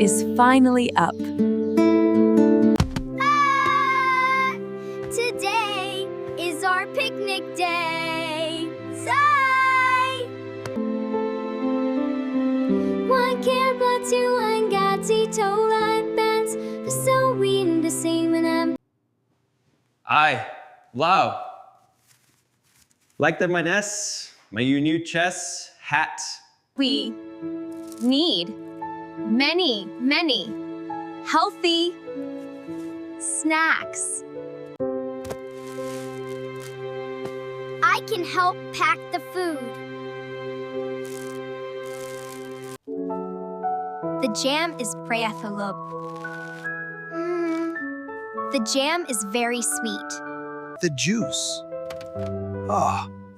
is finally up. Today is our picnic day. Sigh! One camp to one gatsy toddlers bands. The so we in the same and I'm. Ai, wow. Like that my nest, my new chest, hat. We need many healthy snacks. I can help pack the food. The jam is preathalub. The jam is very sweet. The juice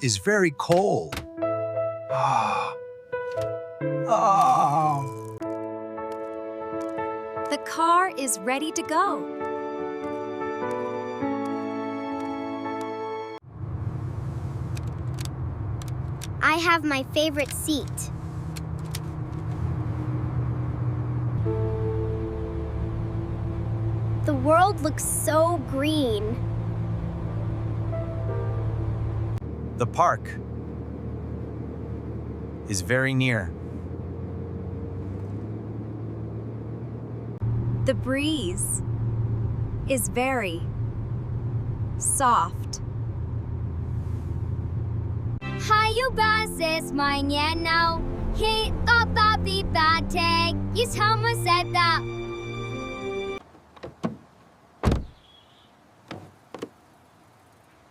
is very cold. The car is ready to go. I have my favorite seat. The world looks so green. The park is very near. The breeze is very soft. Hayu basis mine now. He got baby bad tag. You someone said that.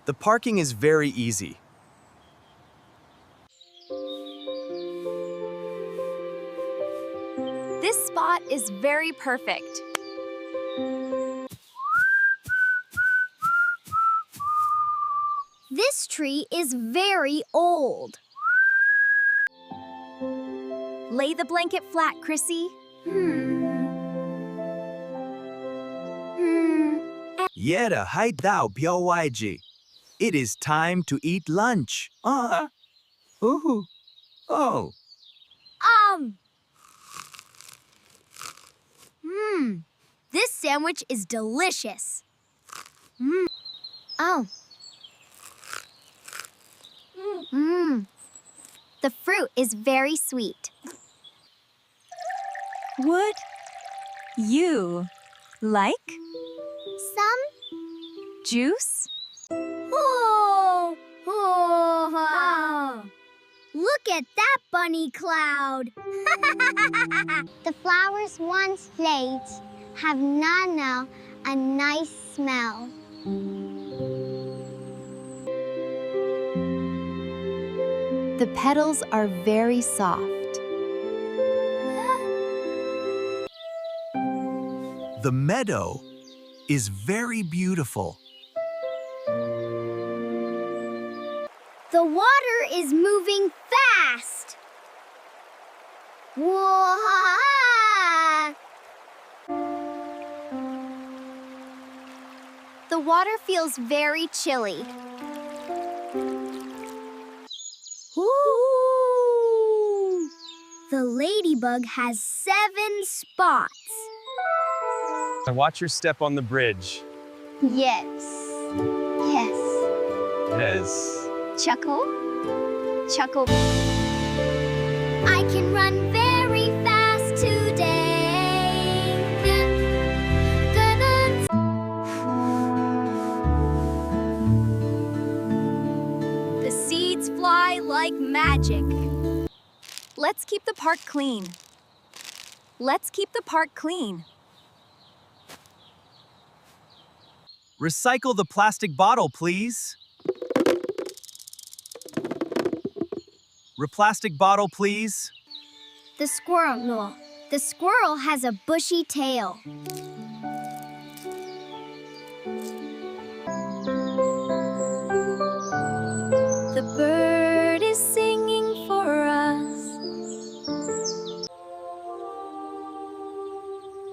The parking is very easy. This spot is very perfect. This tree is very old. Lay the blanket flat, Chrissy. Yera hai dao biao YG. It is time to eat lunch. Ooh. Oh. This sandwich is delicious. Oh. The fruit is very sweet. Would you like Some? juice? Oh. Look at that bunny cloud. The flowers once late have now a nice smell. The petals are very soft. The meadow is very beautiful. The water is moving fast. Whoa! The water feels very chilly. Ooh! The ladybug has 7 spots. Watch your step on the bridge. Yes. Yes. Chuckle. I can run very fast today. The seeds fly like magic. Let's keep the park clean. Recycle the plastic bottle, please. Plastic bottle, please. The squirrel has a bushy tail. The bird is singing for us.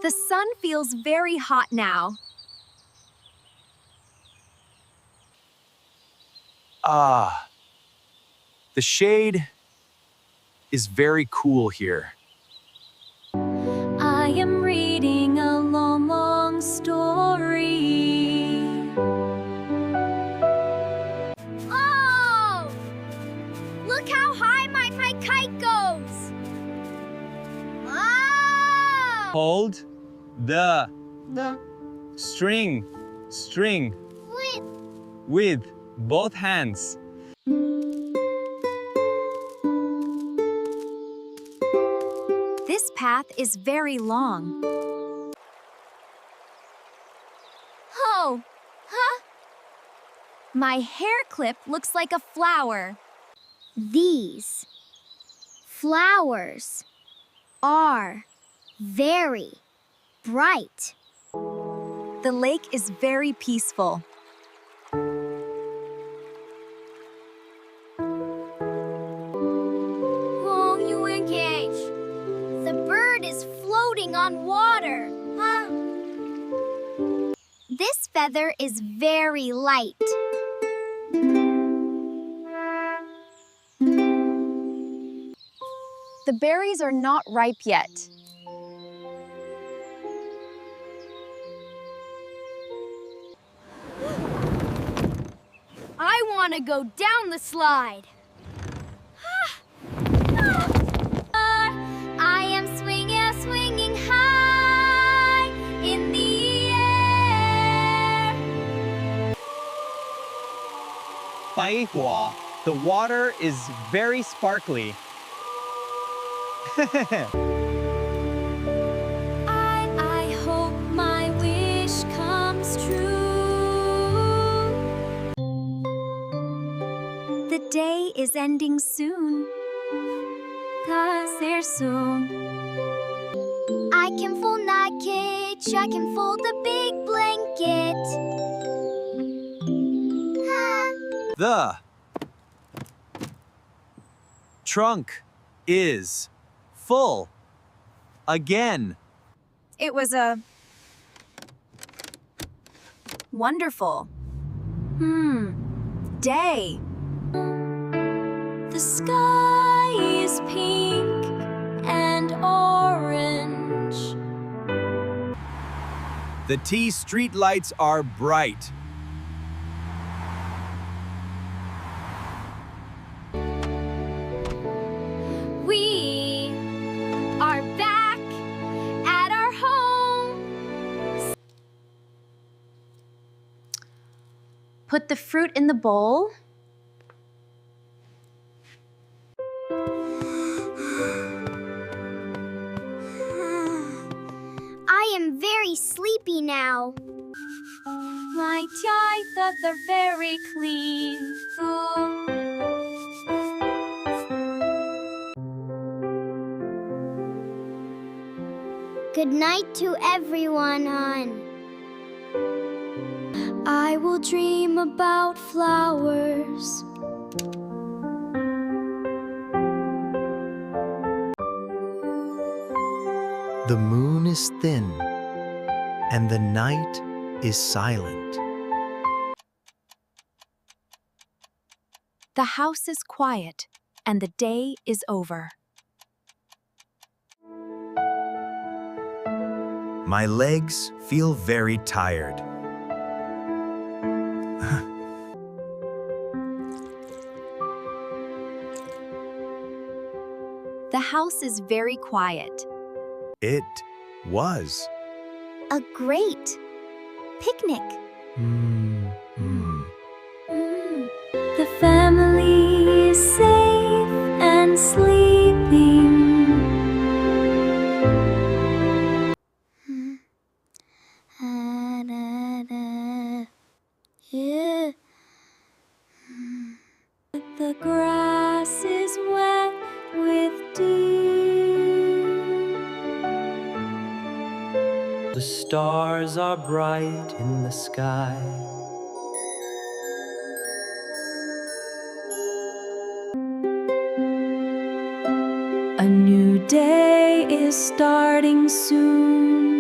The sun feels very hot now. The shade is very cool here. I am Look how high my kite goes! Oh! Hold the string with both hands. This path is very long. Oh, huh? My hair clip looks like a flower. These flowers are very bright. The lake is very peaceful. Won't you engage? The bird is floating on water. Huh? This feather is very light. The berries are not ripe yet. I want to go down the slide. I am swinging high in the air. 白花. The water is very sparkly. I hope my wish comes true. The day is ending soon. 'Cause they're soon. I can fold that cage, I can fold the big blanket. The trunk is full again. It was a wonderful day. The sky is pink and orange. The T street lights are bright. We are back at our home. Put the fruit in the bowl. I am very sleepy now. My teeth are very clean. Good night to everyone, hon. I will dream about flowers. The moon is thin and the night is silent. The house is quiet and the day is over. My legs feel very tired. The house is very quiet. It was. A great picnic. The family is safe and sleeping. The grass is wet with dew. The stars are bright in the sky. A new day is starting soon.